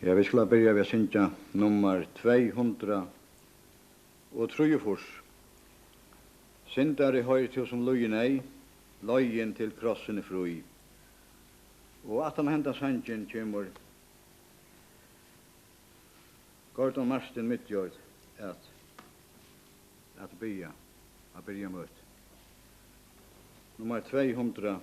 Ja, vi skulle börja med synja nummer 200 og 3. Syndare høyr til som løyen ei, løyen til krossen er fri. Og at han henda sangen kjemur Gordon Marston Midtjord at byrja møt. Nummer 203.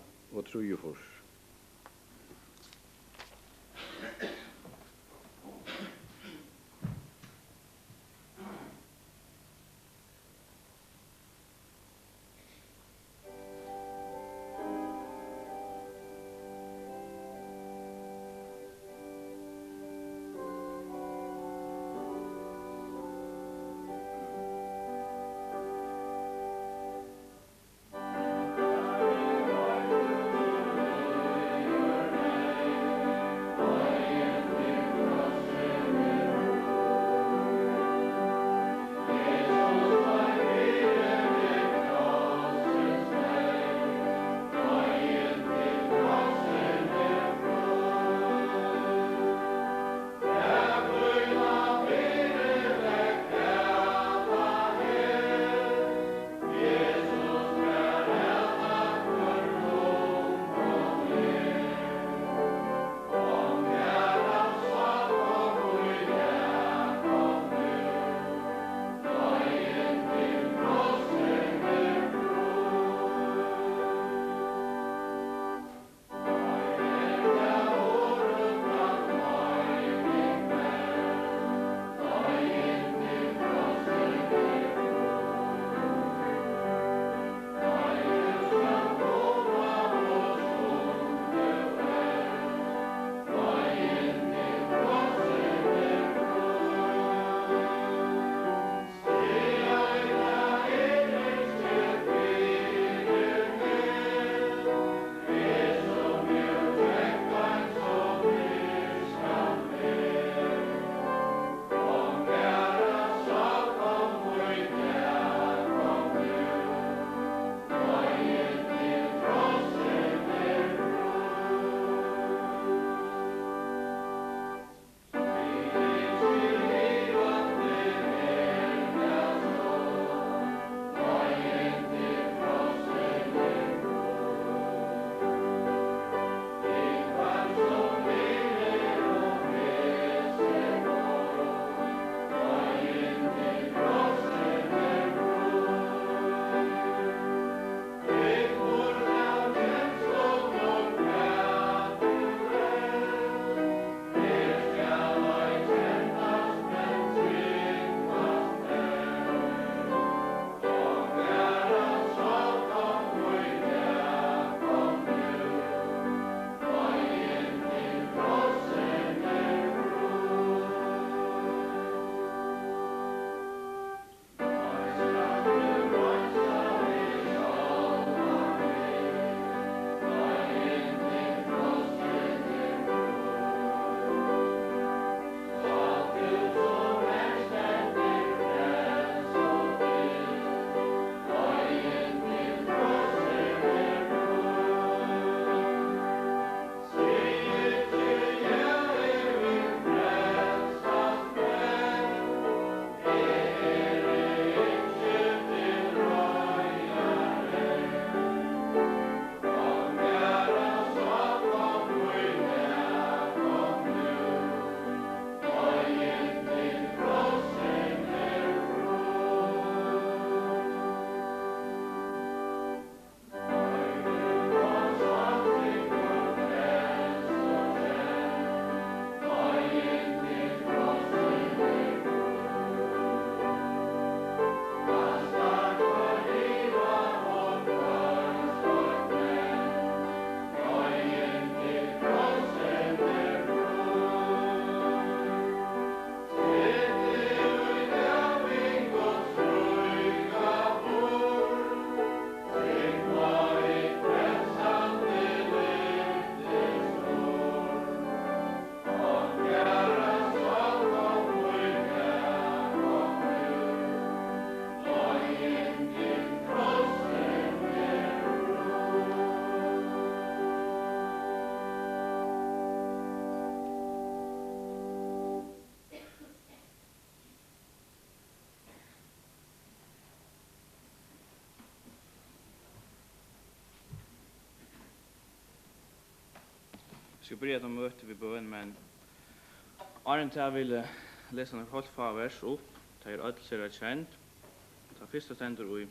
ska börja att möta vid bön, men Arne jag vill läsa några kort vers upp. Det är allt ser känt. Det första ständer i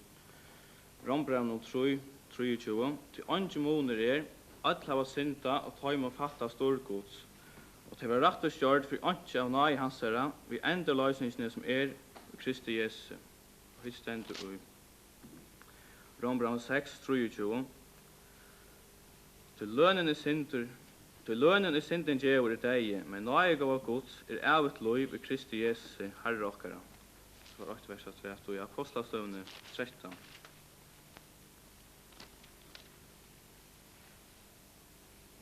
Rombrevn 3, 23. Till angemoner alla hava synda och tajma fatta storgods. Och det var rätt och stjort för anke av nej hans herra, vi enda lösningen som Kristi Jesu. Och det ständer i Rombrevn 6, 23. Till lönen är synden djävur i dig, men nej gav Guds evigt liv i Kristi Jesu Herre okkara. Så var 8 vers 3 i Apostlagärningarna 13.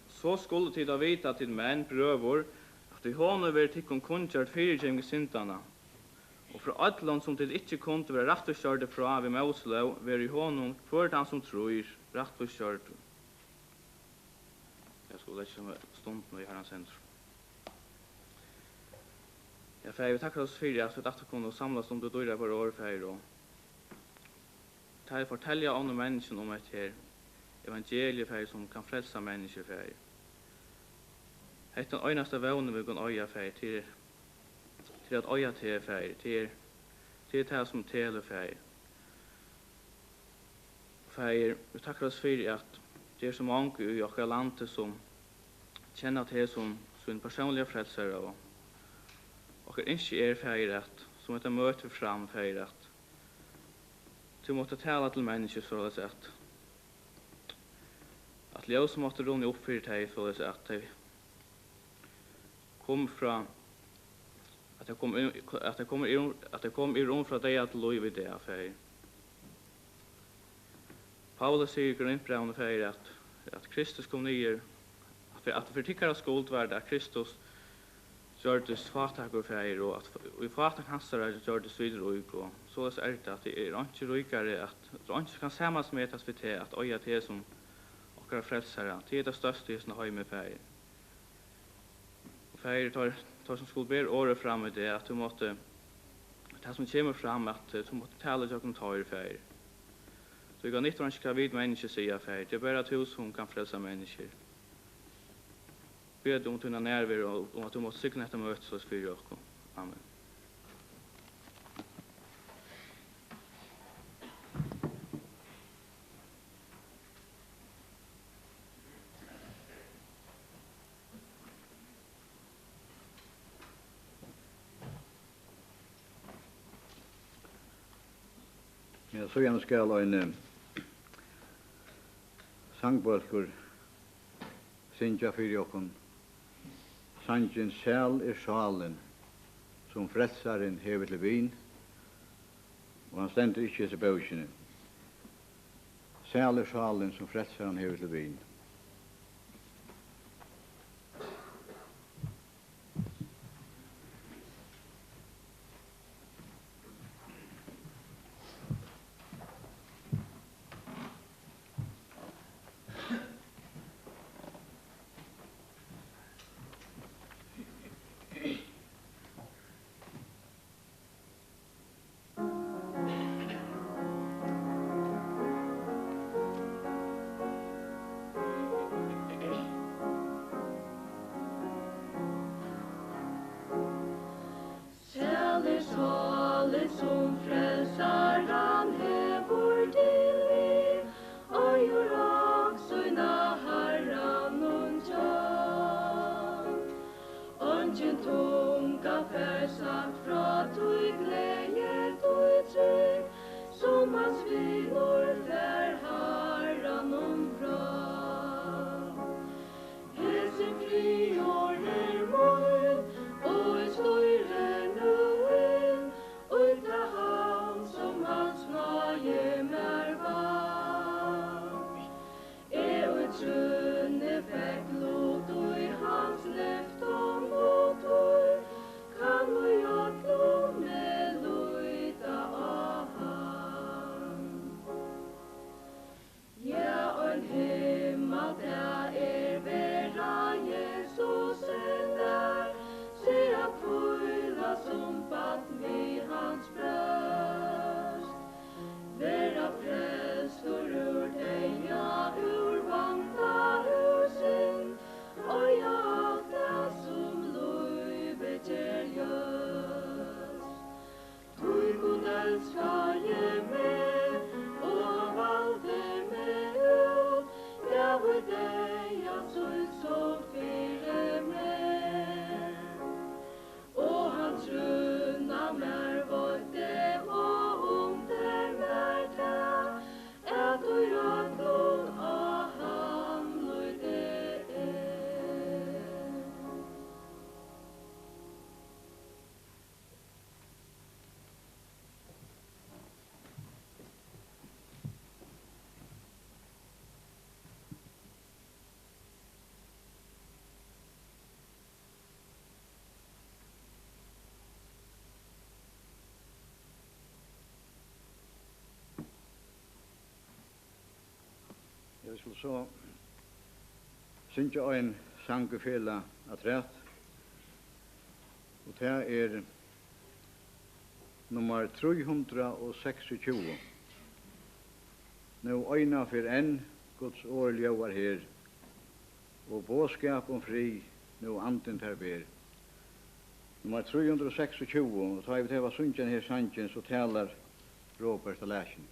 Så skulle tid av vita till män prövor att i honom ver tikkum kungjart fyrirgjengi syndarna. Og fra allan som til ikkje kunde være rettforskjørte fra vi Moselov, ver i honom for den som tror rettforskjørte. Jeg skulle lese med stunden i Herrens sentrum. Ja, for jeg takker oss for at vi datter kunne samles om det døyre på årfeir og til fortelle andre mennesker om et her evangeliefeir som kan frelse mennesker feir. Hetta einaste vevne vi kan øya feir til at øya til feir, til det som tele feir. Feir, vi takker oss for at det så mange i okkar landet som kjenner til som sin personlige frelsere og okkar ikke feir at som etter møter fram feir at du måtte tala til mennesker så at ljus måtte runde opp for deg så at de kom fra at det kom i rom fra deg at lov i det feir. Paulus sier i Korintbrevene feir at Kristus kom nyer at for tykkere skuld var det at Kristus gjørtes fatakur feir og at i fatak hans gjørtes videre og så er det at det er ikke rykere at det ikke kan samasmetas ved det at øya til som okkar frelsere til det største i sånne høyme feir. Feir tar som skulle ber året fram i det at du måtte det som kommer fram at du måtte tale jokken tar feir. Så jeg kan ikke hva vid mennesker sier feir. Det er bare at hos som kan frelse mennesker. Bed om tunna nærvær og om at du måtte sykne etter møtes hos fyrir okko. Amen. Ja, så gjerne skal en sangbølkur syngja fyrir okkon. Sangen sjæl er sjalen som frelsaren hever til vin, og han stender ikke i seg bøkene. Sjæl er sjalen som frelsaren hever til vin. Som hans skulle så synge en sangefela at rett. Og det nummer 326. Nå øyna for enn Guds år ljøvar her, og båskap om fri, nå anden ter ber. Nummer 326, og tar vi til å synge her sangen, så taler Robert og Læsjen.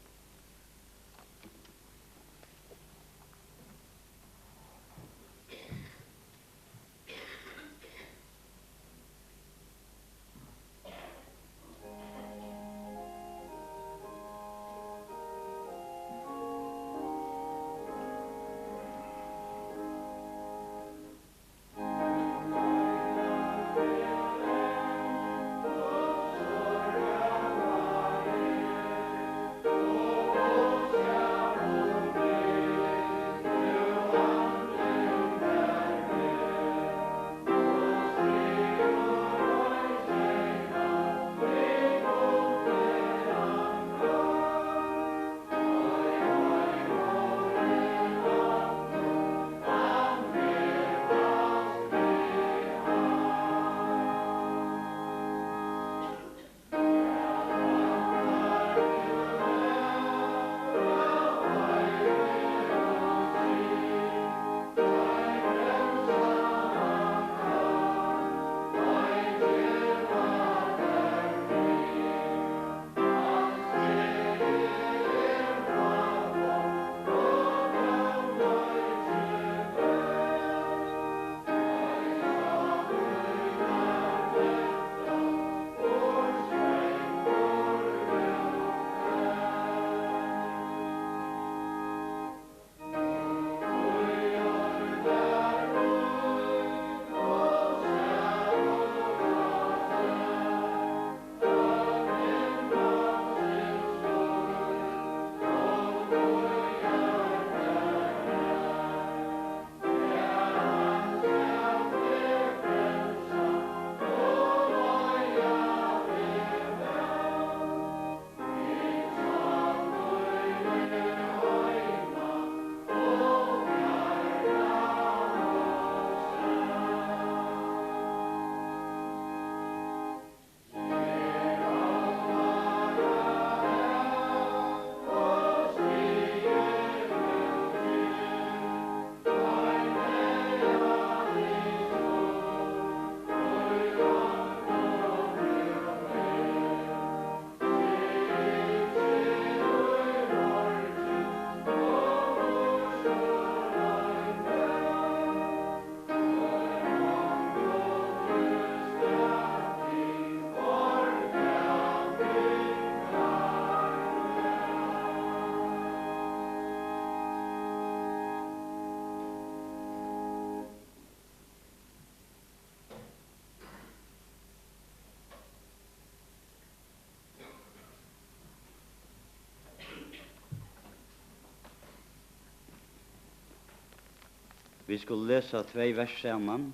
Vi skulle lesa 2 vers sammen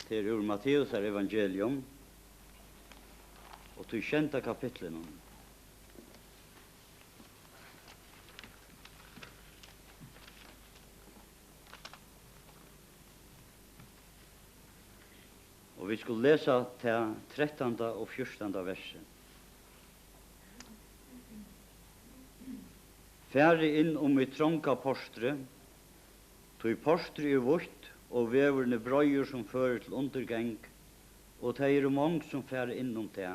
til ur Matteus evangelium og til kjenta kapitlen. Og vi skulle lesa til 13. og 14. verset. Fære inn I trånka postre, tog postre vårt, og veverne brøyer som fører til undergang, og det mange som fære innom det.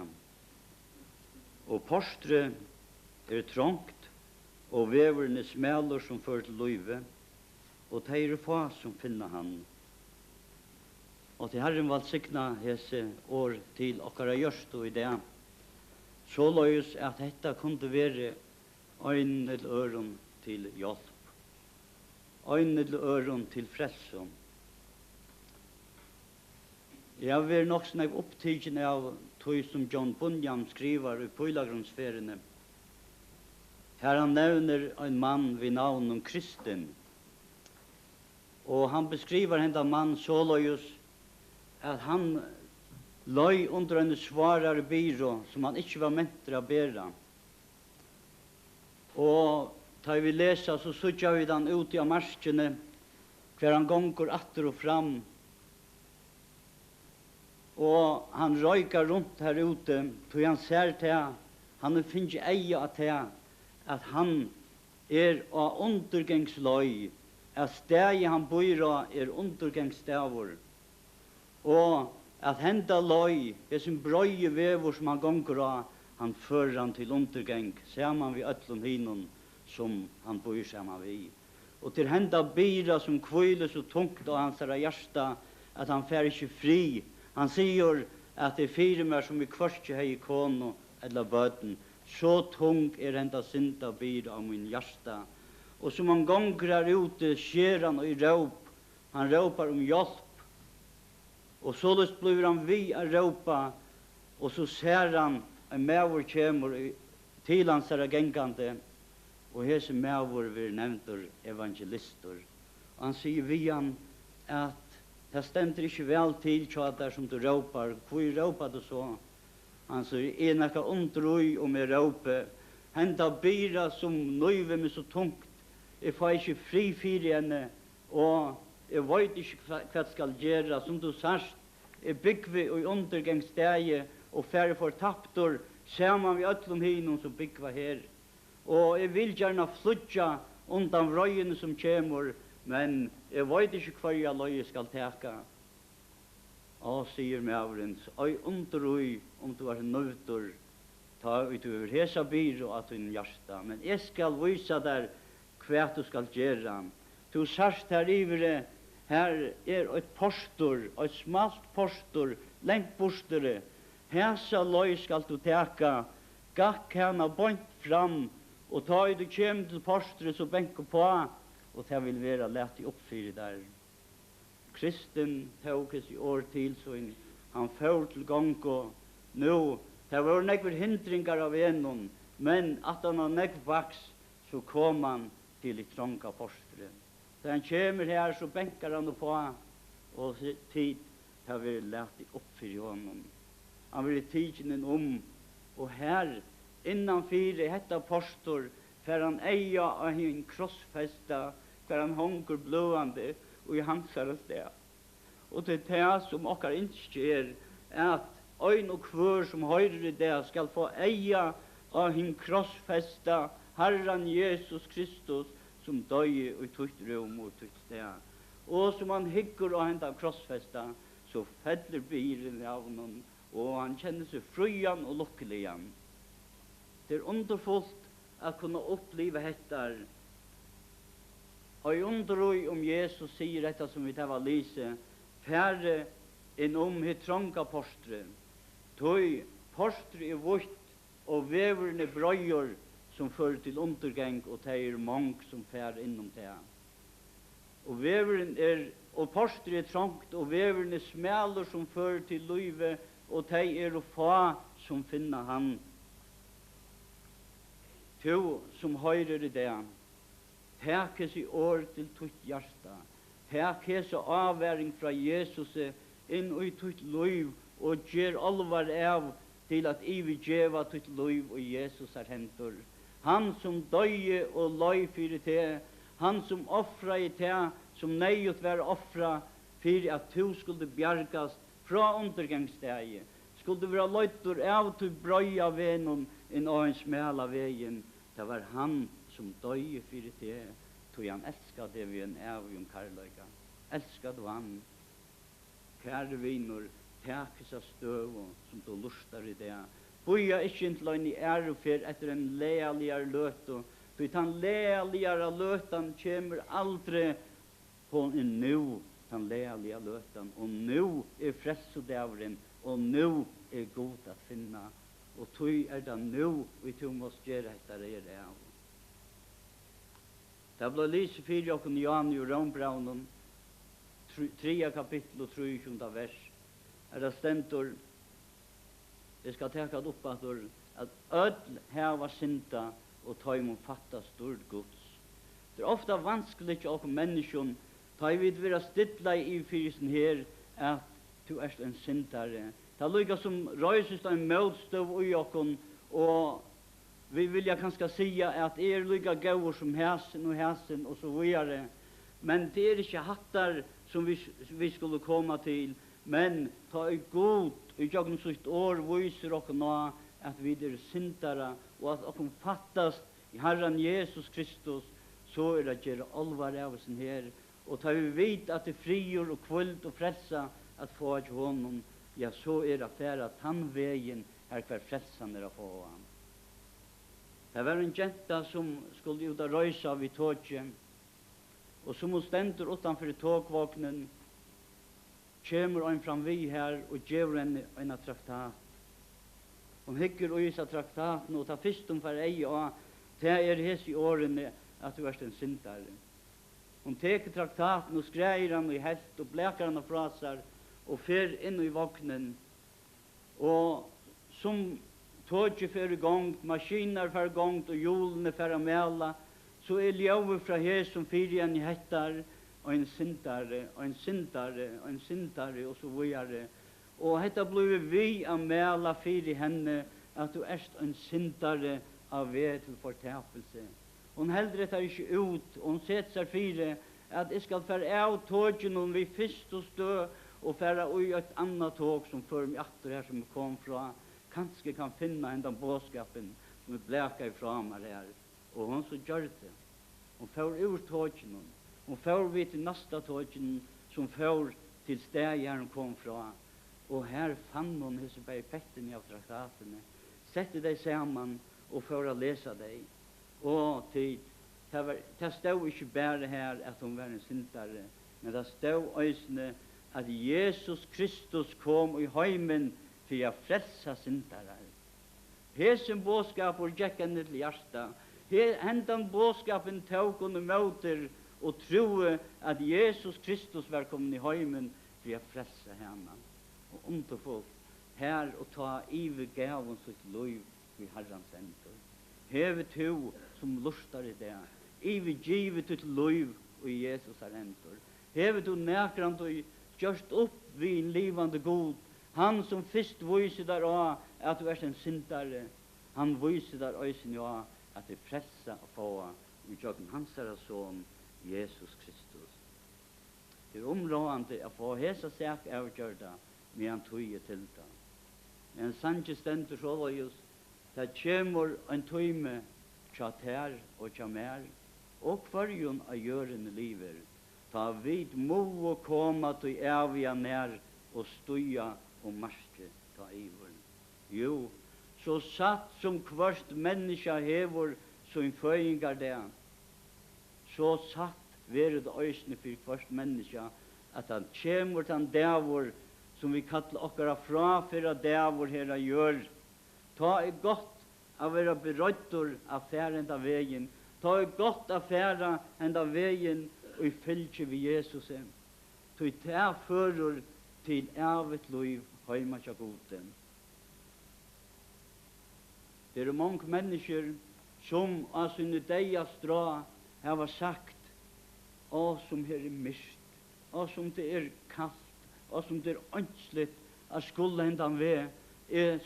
Og postre trångt, og veverne smeler som fører til løyve, og det få som finner han. Og til Herren valgsikna hese år til okkara gjørst og i det, så løys at dette kunne være ein eller øron til hjelp, ein eller øron til frelsom. Jeg vil nok snakke opptidgen av tog som John Bunyan skriver I Pøylagrunnsferene. Her han nevner en mann ved navn Kristen, og han beskriver henne mann så løys at han løy under en svarare byrå som han ikke var ment til å bære. Og ta vi lesa, så sutja vi den ute av marskene, hver han gonger atter og fram. Og han røykar rundt her ute, tog han ser til, han finner eie til, at han av undergangsløy, at stedet han bor av undergangsstavur, og at henda løy, det som brøye vever som han gonger av, han fører han til undergang, sammen vi øtlom hinnom som han bor sammen vi. Og til henda bira som kvøyler så tungt av hans hjärsta, at han fer ikke fri. Han sier at det fire mer som vi kvarske hei kono eller bøten, så tung henda synda bira av min hjärsta. Og som han gonger her ute, skjer han og råp, han råpar om hjelp. Og således blir han vi å råpa, og så ser han en mævur kjemur til hans gengande, og hese mævur vi nevntur evangelister. Og han sier vi han at det stender ikke vel til tjater som du råpar. Hvor råpar du så? Han sier, nekka undrui om jeg råper. Henda bira som nøyve meg så tungt. Jeg får ikke fri fyrir henne, og jeg vet ikke hva jeg skal gjøre. Som du sørst, jeg byggvi i undergangsstegi, og færre for taptor, sammen vi øtlom hinnom som byggva her. Og jeg vil gjerne flutja undan røyene som kommer, men jeg vet ikke hva jeg løye skal teka. Og sier Maurens, oi underrøy om du er nøvdur, ta ut over hesa byrå at din hjärsta, men jeg skal vise der hva du skal gjøre. Du sørst her ivre, her et postur, et smalt postur, lengt bostere. Hesa løy skal du teka, gakk hana bort fram, og ta i du kjem til posturet så benker på, og det vil være lett i oppfyrir der. Kristen tåkes i år til, så han får til gang, og nå, det var nekver hindringar av ennom, men at han har nekv vaks, så kom han til i trånga posturet. Da han kommer her, så benker han på, og tid, det vil lett i oppfyrir honom. Han vil tidsen og her, innan fire hetta postor, fer han eia av hin krossfesta, fer han hongur blåande, og i hansar sted. Og til det som okkar innskjer, at øyn og kvør som høyrer i det, skal få eia av hin krossfesta, Herren Jesus Kristus, som døye og tutt rom og tutt sted. Og som han hyggur av henda krossfesta, så feller bilen av honom, og han kjenner seg frøyan og lukkeligan. Det er underfullt å kunne oppleve dette. Og jeg undrer om Jesus sier dette som vi tar av lyse, færre enn hitt trånga postre. Tøy postre er vårt, og veverne brøyer som fører til undergang, og det er mange som fær innom det. Og veveren og postre er trångt, og veverne smeler som fører til løyve, og det er å få som finner han. To som høyrer i det, tekes i år til tutt hjärsta, tekes i avværing fra Jesus inn i tutt liv, og gjør alvar av til at I vil gjeva tutt liv og Jesus er hentur. Han som døye og løy fyrir te, han som offra i te, som nøyut være offra fyrir at du skulle bjargast fra undergangsstegi, skulle være løytur av til brøya venon inn av en smela vegen. Det var han som døye fyrir det, tog han elsket det vi en evig karløyga. Elsket du han? Kære vinor, tekes av støv som du lustar i det. Boja ikke inntil en i ærefer etter en lealigar løto, for han lealigar løtan kommer aldri på en nu, han lealigar løtan, og nu er frelsodavren, og nu er god at finna. Og tog det nu, vi tog måste gjøre etter det av. Det ble lyset fyrir okken Jan i Rombraunen, 3 kapittel og 23 vers. Det stendur, det skal teka opp at ødel her var synda, og tog må fatta stort gods. Det er ofta vanskelig ikke okken menneskjon, tog vi vil være stidla i fyrisen her, at du er en syndare. Det er lykka som røyses en møtstøv i okken, og vi vilja kanskje säga att lika gåvor som häsen och så vidare. Men det är inte hattar som vi skulle komma till. Men ta i god, i jagn sitt år visar och nå att vi är syndare och att och fattas i Herren Jesus Kristus, så är det gjøre allvar av oss her. Og ta vi vet at det frigjør og kvöld og frelsa at få av honom, ja, så er det færa tannvegen her hver frelsan er å få av ham. Det var en jenta som skulle ut og røysa vid tåget, og som hun stender utanfor tågvåknen, kommer en fram vi her og gjør henne en traktat. Hun hykker og isa traktaten, og ta først om for ei, og det er hes i årene at du er en syndare. Hun teker traktaten og skreier han i helt og blekar han og frasar og fer inn i våknen. Og som tåget fer i gang, maskiner fer i gang og hjulene fer å mela, så er ljøve fra her som fyrir han i hettar og en syndare, og en syndare, og en syndare, og så videre. Og hetta blir vi å mela fyrir henne at du er en syndare av ved til fortapelse. Hon heldur det ikke ut, og hun setter seg fire at jeg skal fære av tågen om vi først og stø, og fære ui et annet tåg som fører meg atter her som kom fra, kanskje kan finne enda båskapen som er bleka ifra meg her. Og hun så gjør det. Hun fører ur tågen, hun fører vi til neste tågen som fører til sted her hun kom fra. Og her fann hun hese bare pettene av traktatene, sette deg sammen og fører å lese deg. Og tid, det stod ikke bare her at hun var en syndare, men det stod øysene at Jesus Kristus kom i heimen for å frelsa syndare. Hesen båskapen gikk henne til hjertet. Hendan båskapen tok hun møter og troe at Jesus Kristus var kommet i heimen for å frelsa henne. Og underfullt her og ta ive gaven sitt liv i Herrens ender. Hevet to som lustar i det. Ivi givet ut liv i Jesus er ender. Hevet to nekran og gjørst opp vi en livande god. Han som først viser der også at du er en syndare. Han viser der også ja, at det frelsa å få i jøkken hans er son Jesus Kristus. Det er områdende å få hesa sak avgjørda med han tøye til det. Men sanje stendur så var just det kommer en tøyme tja ter og tja mer, og hverjon av gjørende liver, ta vid må og koma til evige nær og stuja og marske ta ivor. Jo, så satt som hvert menneske hever som føyingar det, så satt være det øysene for hvert menneske at han kommer til han devor som vi kallar okkara frafyrra devor her a gjør. Ta er godt å være berøyder av fære enda veien. Ta er godt av fære enda veien og i fylke ved Jesus. Ta er fører til evet liv heima tja goden. Det er mange mennesker som av sinne deia stra har sagt å som her er mist, å som det er kallt, å som det er ønslet at skulle hendan ved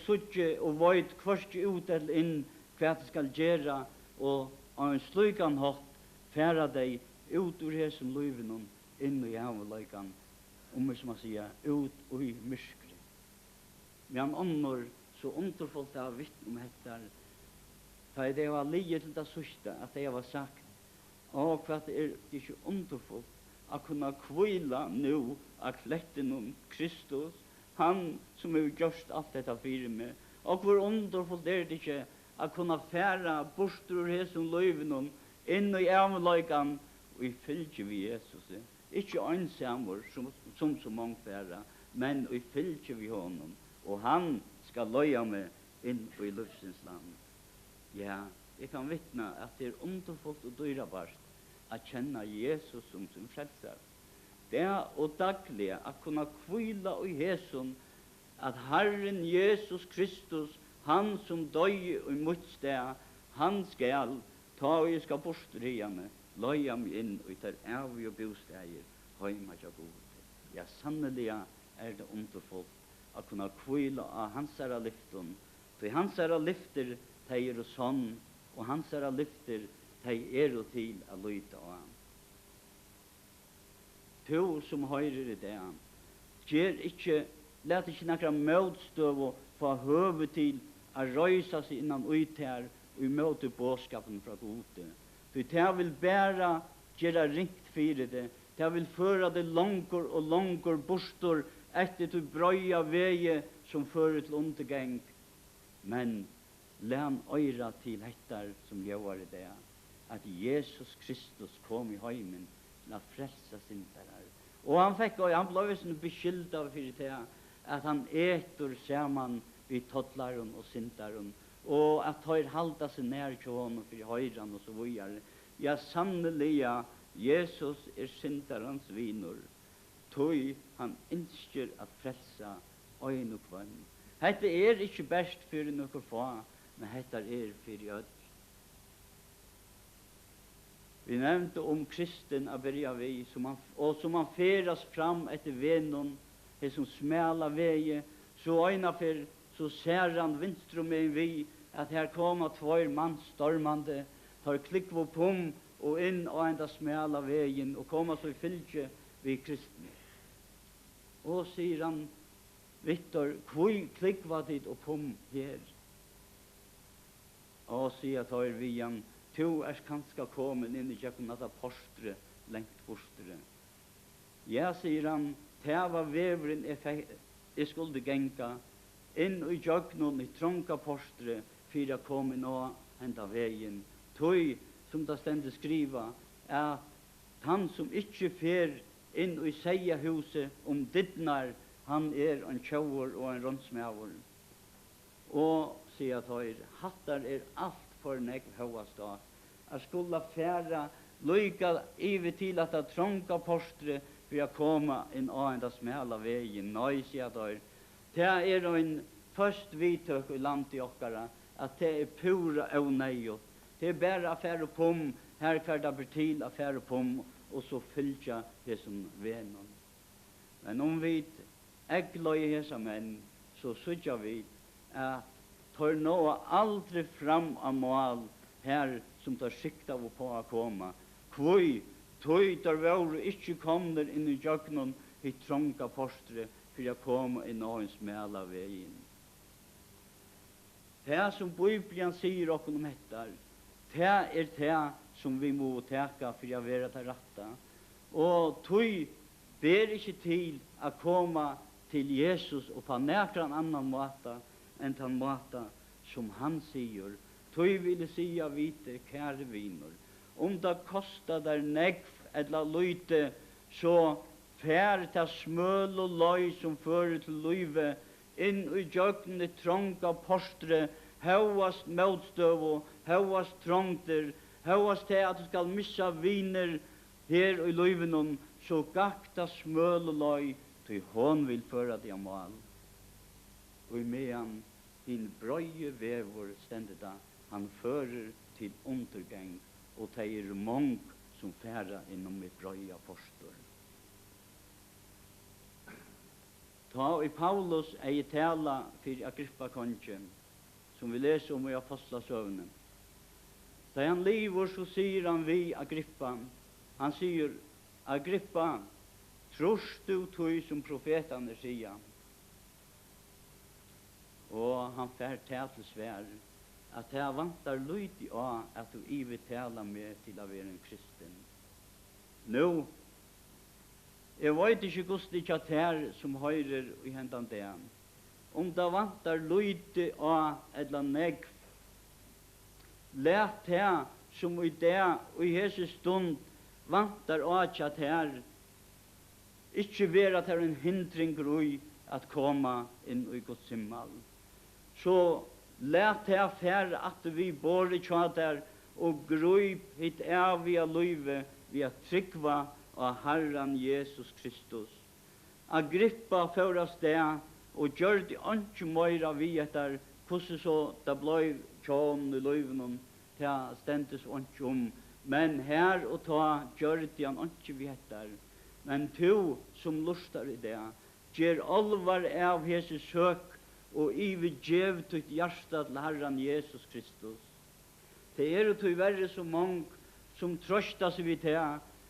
suttje og veit kvørst ut eller inn hva det skal gjøre og av en slukan hatt færa deg ut ur hesum liven inn i avløykan som man sier ut i myskri. Men annor så underfullt av vitt hettar da det var lige til det sørste at det var sagt og hva det er ikke underfullt å kunne kvila nu av kletten Kristus han som har gjort alt dette fyrir meg. Og hvor underfullt er det ikke å kunne fære bort ur hesum løyven inn i avløykan og i fylke vi Jesus. Ikke ensamur som så mange fære, men i fylke vi honom. Og han skal løya meg inn i løvsins land. Ja, jeg kan vittna at det er underfullt og dyrebart å kjenne Jesus som sin frelser. Det og daglig å kunne kvila i hesum at Herren Jesus Kristus, han som døy i mitt sted, han skal ta og jeg skal bostre hjemme, løya meg inn og tar av og bosteier, heima tja gode. Ja, sannelig er det underfullt å kunne kvila av hans herra lyften, for hans herra lyfter de er sånn, og hans lyfter, de er til å lyte av han. To som høyrer i det, gjør ikke, let ikke nekra møtstøv og få høve til å røysa seg innan ut her, og i møte båskapen fra gode. For det vil bare gjøre ringt for det, det vil føre det langer og langer bostor etter til brøya veie som fører til undergang. Men lærn øyra til hettar som gjør i det, at Jesus Kristus kom i heimen til å frelsa syndere. Og han ble sånn beskyldt av for det, at han eter sammen vid tottlaren og synderen, og at han halda seg nær til honom for høyran og så videre. Ja, sannelig, Jesus er synderens vinor, tog han ønsker at frelsa øyn og kvann. Hette er ikke best for noen få, men hette er for ød. Vi nevnte om kristen av vi, og som han feras fram etter venon, det som smela veie, så øyna for, så ser han vinstrum med vi, at her kommer 2 mann stormande, tar klikk på og inn og enda smela veien, og kommer så i fylke vi kristne. Og sier han, Victor, hvor klikk var dit og her? Og sier tar vi han, to er kanskje kommet inn i kjøkken at postre, lengt postre. Ja, sier han, det var veveren jeg skulle genka, inn i kjøkken i tronka postre, for å komme nå enda veien. Tøy, som det stendet skriva, at han som ikke fer inn i seia huset om dittnar, han er en tjauer og en rondsmæver. Og, sier Tøyr, hattar er alt for negv høyast da. Jeg skulle færa lyka ive til at jeg tronka postre for å komme inn av enda smæla veien. Nei, sier Tøyr, det er en først vidtøk i landet i okkara, at det er pura og nøyot. Det er bare affære pom, her hver det blir til affære pom, og så fylltja det som venon. Men om vi egløy hesa menn, så sutja vi at tar nå aldri fram av mål her som tar sikta på å komme. Kvøy, tøy der var ikke kommer inn i jøgnen i tronka postre for å komme inn og en smela veien. Det som Bibelen sier okkur om hettar, det er det som vi må teka for å være til rette. Og tøy ber ikke til å komme til Jesus og på nærkere en annen måte enn den måte som han sier. Tøy vil sige vite, kære viner, om det kostar der negv eller lyte, så fær til smøl og løy som fører til løyve, inn i jøgne tronka postre, høyast motstøv og høyast trångter, høyast til at du skal missa viner her i løyvenon, så gakta smøl og løy, til hon vil føre det av mål. Og i medan hin brøye vever stendet da, han fører til undergang, og det er mång som færa innom et brøye postor. Ta i Paulus ei tala for Agrippa konge, som vi leser om i Apostlasøvnen. Da han lever, så sier han vi Agrippa, han sier, Agrippa, trorst du tog som profetene sier? Og han fær til svær, at jeg vantar lyd av at du ivet tala med til å være en kristen. Nå, jeg vet ikke hvordan det ikke er som høyrer i hendan det. Om det vantar lyd av eller negv, let det som i det og i hese stund vantar av at her, ikke være til en hindring i at komme inn i Guds himmel. Så let det færre at vi bor i kjater og grøyp hit av via løyve via tryggva av Herren Jesus Kristus. Agrippa førast det og gjør det ikke mer vi etter hvordan så det ble tjån i løyven til stendtes ikke om. Men her og ta gjør det han ikke vi etter. Men to som lustar i det, gjør alvar av Jesus søk og ivergjev ditt hjärsta til Herren Jesus Kristus. Det jo til verre så mange som trøsta seg vid det,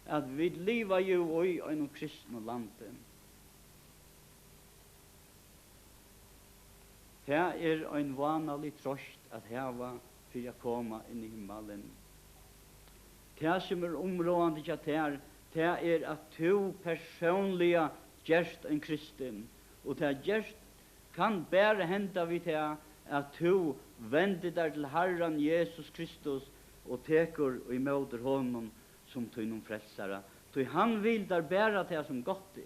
at vi lever jo i en kristne lande. Det en vanlig trøst at heva for å komme inn i himmelen. Det som områdende til det at du personlig gjerst en kristen, og det gjerst kan bare hente vid det at du vender deg til Herren Jesus Kristus og teker og imøter honom som tog noen frelsere. Så han vil der bære det som godt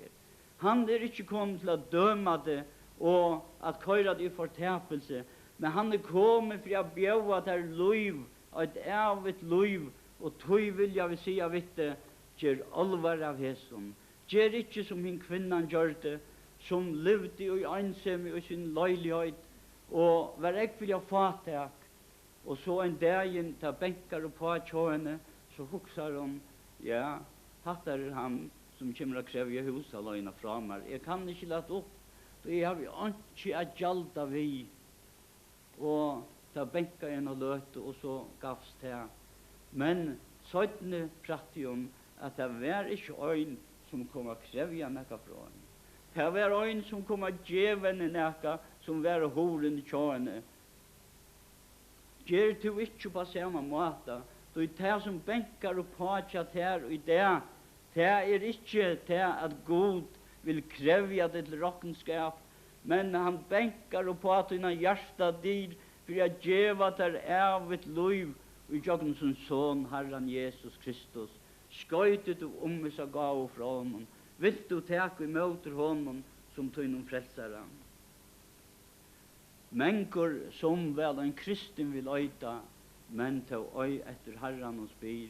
Han ikke kommet til å døme det og at køyre det i fortapelse, men han kommet for å bjøve til liv, et evigt liv, og tog vil jeg vil si av det, gjør alvar av hæsson. Gjør ikke som hin kvinnan gjør det, som levde i ensomme i sin leilighet, og var ikke vilja fatak, og så en dagen ta benkar og på tjåene, så huksar hun, ja, hatt han som kommer å kreve hus alene fra meg. Jeg kan ikke lade opp, så jeg har ikke at gjalda vi, og ta benkar en og løte, og så gavs det. Men søytene pratet om at det var ikke øyn som kom å kreve nekka fra henne. Det var øyn som kom å gjeve henne nekka, som var horen i tjåene. Gjør du ikke på samme måte, så det som benkar og påtjatt her og i det ikke det at Gud vil kreve det til råkenskap, men han benkar og påtjatt innan hjertet dyr for å gjøre det evigt liv i jokken som son Herren Jesus Kristus. Skøytet du så gav fra honom, vil du teke imøter honom som tog noen frelsere. Människor som väl en kristen vill öjta, men ta öj efter Herren och spyr.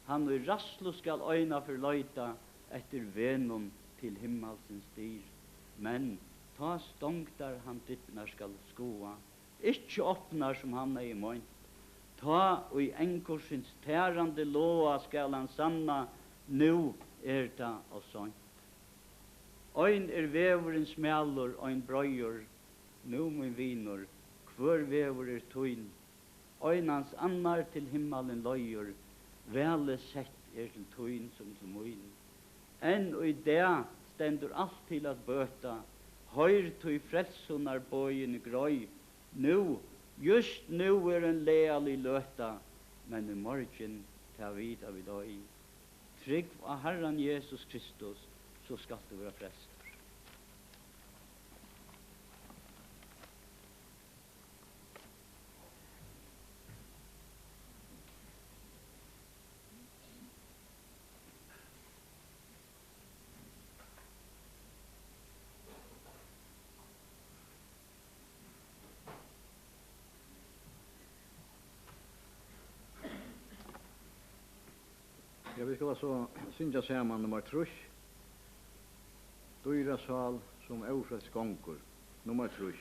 Han och rasslo skall öjna förlöjta efter venom till himmelsens styr. Men ta stångtar han dittnar skall skoa, ikke öppnar som han i mojnt. Ta och i enkorsins tärande loa skall han sanna, nu det och sånt. Öjn väverens mälor och en bröjor, nu min vinor, kvör väver tøyn, øynans annar til himmelen løyer, vele sett til tøyn som til møyn. Enn og i det stendur alt til at bøta, høyr tøy frelsonar bøyen grøy, nu, just nu en lealig løta, men i morgen ta vid av i dag. Trygg av Herren Jesus Kristus, så skal du være frelst. Ja, vi skal så synja saman nummer 3. Dyra sal som ofreds gongur. Nummer 3.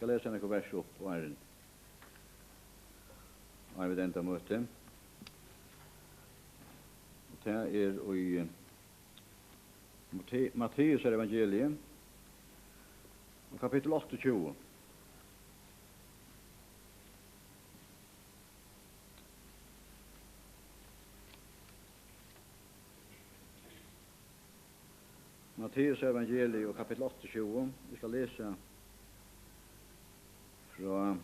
skal lese en vers opp og er ved enda møte. Og det er i Matteus evangeliet, kapittel 28. Matteus evangeliet og kapittel 28. Vi skal lese fra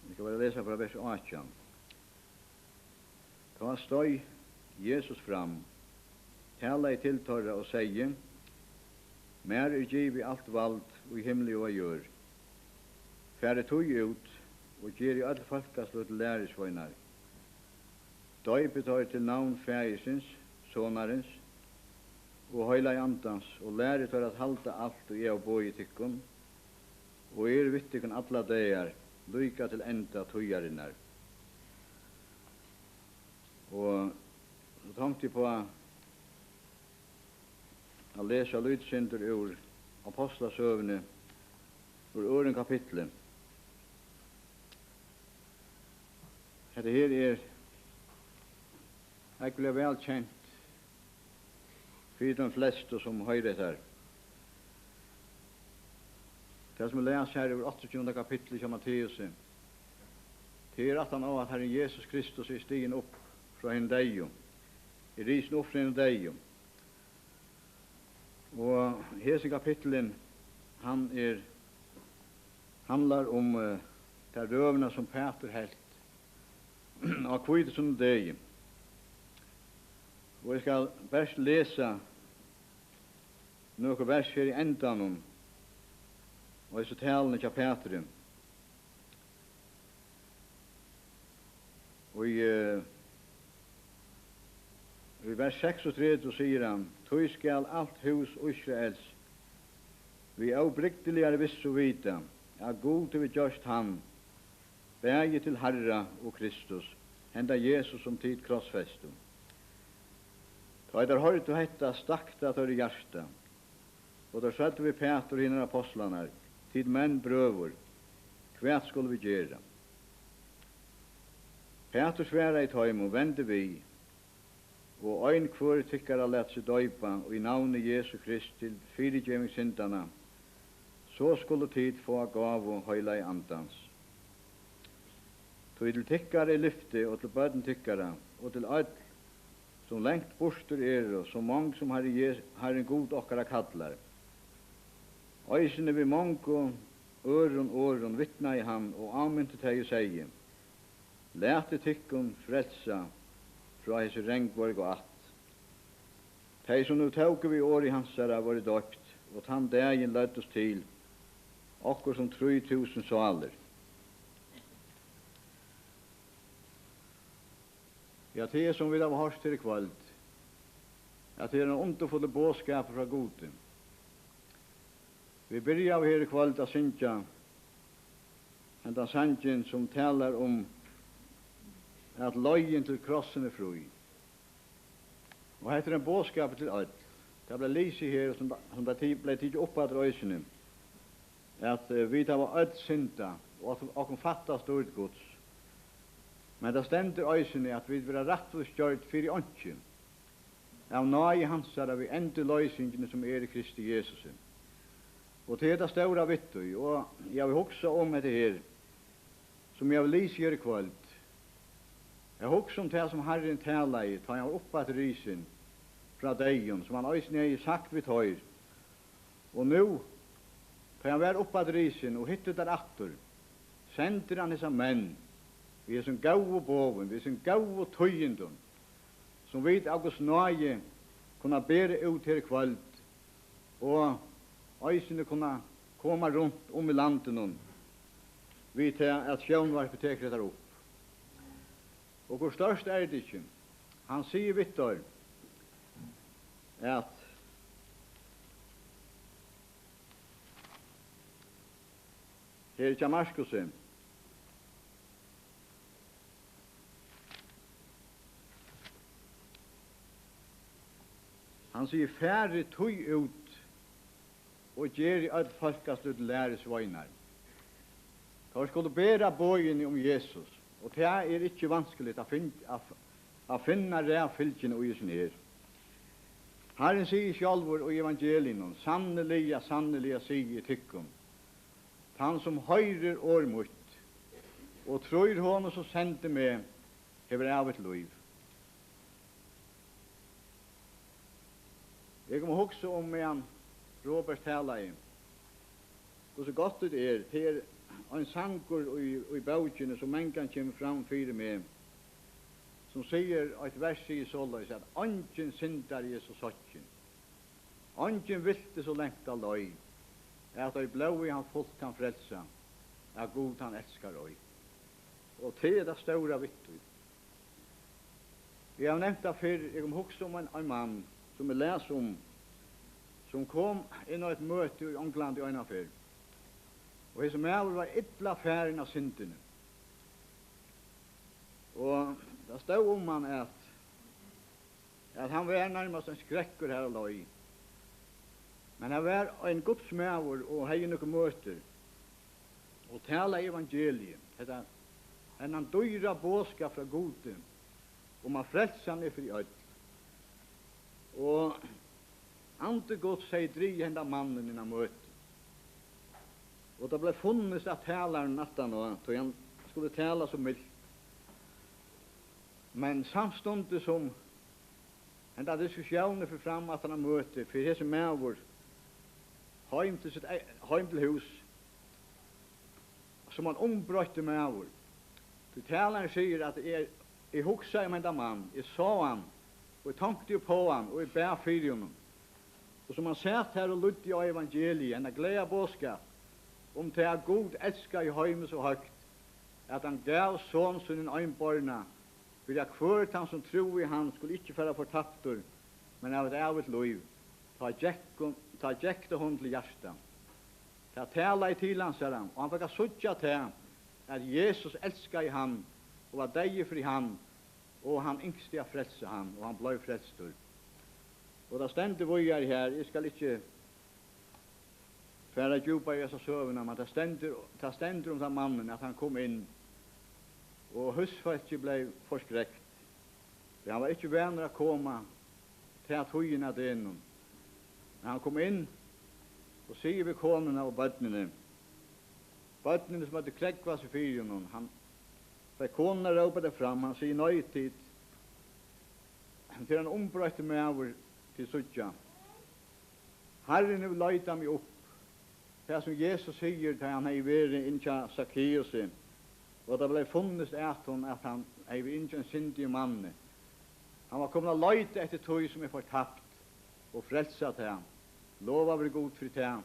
vi skal bare lese fra vers 18. Da stod Jesus fram, tala I tiltørre og sier, mer givet alt vald og I himmelig og gjør. Færre tog ut og gir I alle folkeslå til læresvøynar. Døypet har til navn Fægisins, Sonarens og Høyla Andans og læret har at halda alt og jeg og boi I tykkun og vittikun alla dagar lyka til enda tøyarinnar. Og så tenkte jeg på å lese lydsynder ur Apostlasøvne ur øren kapitlet. Dette her jeg blir vel kjent for de fleste som hører her. Det som leser her ur 28. kapitlet av Matteus, det at han av at Herren Jesus Kristus stigen opp fra en deio, risen opp fra en deio. Og hese kapitlen, han handlar om de røvene som Peter helt av kvite som deio. Og jeg skal best lese noen vers her I endan og disse talene til Peter. Og I vers 36 sier han, «Tøy skal alt hus Israels vi avbrykteligere viss og vita, god til vi gjørst han, bæge til Herre og Kristus, henda Jesus som tid krossfestum. Da der hørt og hetta stakta tar I hjärsta, og der satt vi Peter og hinner apostlarna, tid menn brøver, kvært skulle vi gjøre. Peter sværa I tøym og vende vi, og ein kvør tykkara let seg døypa, og I navnet Jesu Krist til fyrirgjemingssyndana, så skulle tid få gav og høyla I andans. Tog til tykkara I lyfte, og til bøden tykkara, og til öll, som lengt borster og så mange som har en god okkara kallar. Øysene vi mange øron vittna I han, og amen til teg seie, lete tykkun frelsa fra hese regnborg og att. Teg som nu tåke vi år I hansara var døpt, og han dagen løtt oss til, okkur som 3000 saler. Ja, det som vi har hørt til I kveld, at det en underfulle bådskap fra Gode. Vi byrjar av her I kveld å synge en av sangen som taler om at løyen til krossen fri. Og heter en bådskap til alt. Det ble lyset her som det ble tidlig opp av røysene, at vi tar alt synda og at fattas stort gods. Men det stender øysene at vi vil ha rettvis gjort for I åndsjen. Av nøye hansar vi enda løysingene som I Kristi Jesus. Og til det ståra vittu, og jeg vil hoksa om dette her, som jeg vil lyse her I kveld. Jeg hoksa om det som Herren taler I, tar jeg opp at rysen fra deion, som han øysene har sagt vi tar. Og nå, tar jeg vær opp at rysen og hittet der atter, sender han disse menn, vi som gau og boven, vi som gau og tøyendun, som vet August nøye kunne bære ut her I kveld, og øysene kunne komme rundt I landet noen, vi til at sjøvnvarpet teker dette opp. Og hvor størst det ikke? Han sier Vittor at her I Damaskusen, han sier færre tøy ut og gjør i alt folkest ut læres vegnar. Da skulle bæra bøyene om Jesus, og det er ikke vanskelig å finne rævfylkene og isen her. Herren sier sjálfur og evangelien, sannelig sier tykkum, han som høyrer år mot, og tror honom som sendte meg, hever av et liv. Jeg må huske om med Robert Herlein, hvor så godt det er en sanger i bautjene som en kan komme fram fyrir meg, som sier et vers i såleis at «Ongen syndar er så sottjen, ongen vilte så lengt av løy, at ei blå i han folk kan frelsa, at god han elskar oi». Og det er det stora vittu. Jeg har nevnt det før, jeg har huske om en mann som jeg leser om, som kom inn av et møte i England i øyne før. Og som var ytla færen av syndene. Og det stod om han at han var nærmest en skrekkur her og løy. Men han var en godsmæver og hei noen møter og tala evangeliet. Han dyra båskap fra gode om at frelsan er fri ødt. Og ante godt sier dri henda mannen innan møte. Og det ble funnet at talaren nattan og han skulle tala så mildt. Men samstundet som enda diskusjoner for fram at han møte for hese mævor heim til hus som han ombrøtte mævor. Så talaren sier at jeg hugsa om enda mann, jeg så han, og jeg tankte på han, og jeg bær fyrir honom. Og som han satt her og lytte i evangeliet, en gleda båskap, om til at god elskar i heimen så høgt, at han gav sånn sin øynborna, for at hvert han som tro i han skulle ikke færa fortaptur, men av et evet liv, ta jekte hon til hjärsta. Ta tala i tilansaran, og han fikk suttja til at Jesus elskar i han, og var deg fri han, og han yngste a frelse han, og han blei frelstur. Og da stendte vi her, jeg skal ikke færa djupa i dessa søvna, men det stender om den mannen at han kom inn, og husfolket blei forskrekt. Han var ikke venner å komme til at høyen av den. Men han kom inn, og sier vi konene og bøtnene som hadde krekvas i fyren, han fikk konene råpa det fram, han sier nøytid, til han ombrøtte meg over til suttja. Herren vil løyta meg opp, det som Jesus sier til han hei vært innkja Zacchaeus, og det ble funnet at han hei vært innkja en syndig mann. Han var kommet å løyte etter tog som er fortapt, og frelsa til han. Lova blir god fri til han.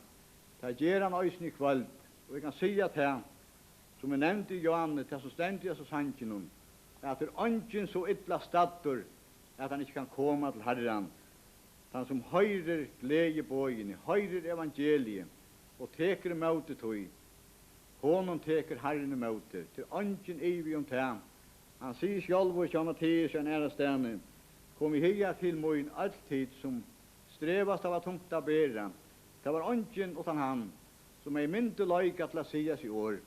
Det gjør han øysen i kveld, og jeg kan si til han, som er nevnt i Johanne, til som stendig og så sannsyn at det er ønsken så ytla staddur, at han ikke kan komme til Herren. Han som høyrer glede bøyene, høyrer evangeliet, og teker møte tog. Honom teker Herren møte, til ønsken evig om til han. Han sier selv og kjønner til seg en ære stene, kom i hia til møyen alltid som strevast av tungt av bæra. Det var ønsken utan han, som er mynte løyka til å sies i år,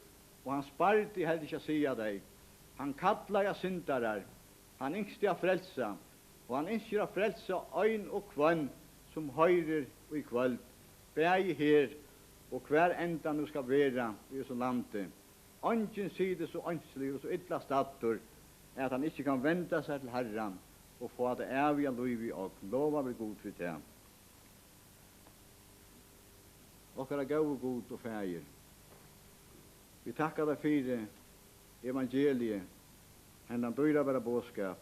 og han sparte heller ikke å sia deg. Han kallar ja syndarar, han yngste ja frelsa, og han yngste ja frelsa øyn og kvann som høyrer og i kvöld, bæg her, og hver enda nu skal være i så landet. Ønsken sier så ønslig og så ytla statur, at han ikke kan vente seg til Herren, og få det evige liv i og lova bli god for det. Okkara gau god og fægir. Vi takkar deg for evangeliet, hendan dyra bare båskap,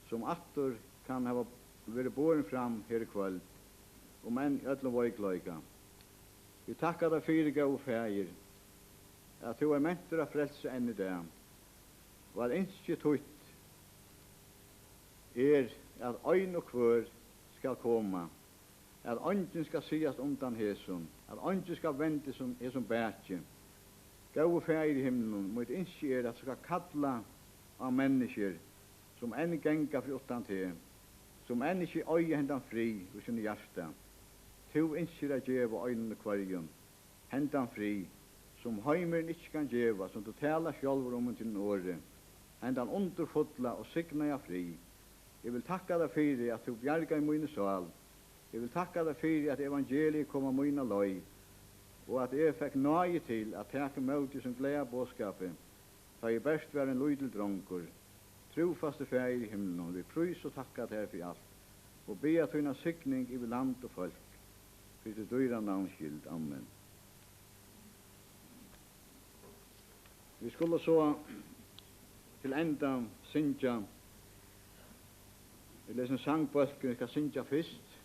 som atter kan ha vært båren fram her i kveld, og menn i ødlom veikløyga. Vi takkar deg for gau fægir, at du er mentur av frelse enn i det, og at innskje tutt at øyn og kvør skal komme, at øynken skal sies undan hæsum, at øynken skal vente som hæsum bætje. Gau fægir i himmelen, mot innskje at skal kalla av mennesker som enn genga fri utan til, som enn ikke øye hendan fri hos sin hjärsta. tu innskir a djeva øynene kvarjum, hendan fri, som heimeren ikkje kan djeva, som du tala sjálfur om til åre, hendan underfotla og signaja fri. Jeg vil takka deg fyrir at du bjarga i mine sal. Jeg vil takka deg fyrir at evangeliet kom av mine løy, og at jeg fikk nøye til at teka møte som gleda båskapet, da jeg best var en lydel dronker, trofaste feir i himmelen, vi prys og takka deg for alt, og be at hun sikning i land og folk, for det dyra navnskyld. Amen. Vi skulle så til enda synsja, vi leser en sangbølk, vi skal synsja fyrst,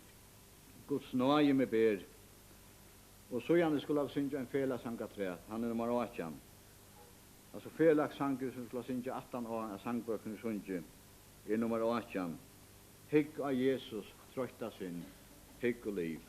Guds nåje med ber, og så gjerne skulle jeg synsja en felagssangatræt, han nummer 18. Altså felagssanger som skulle synsja 18 år av sangbøkene synsja, nummer 18. Hygg av Jesus, trøtta sin, hygg og liv.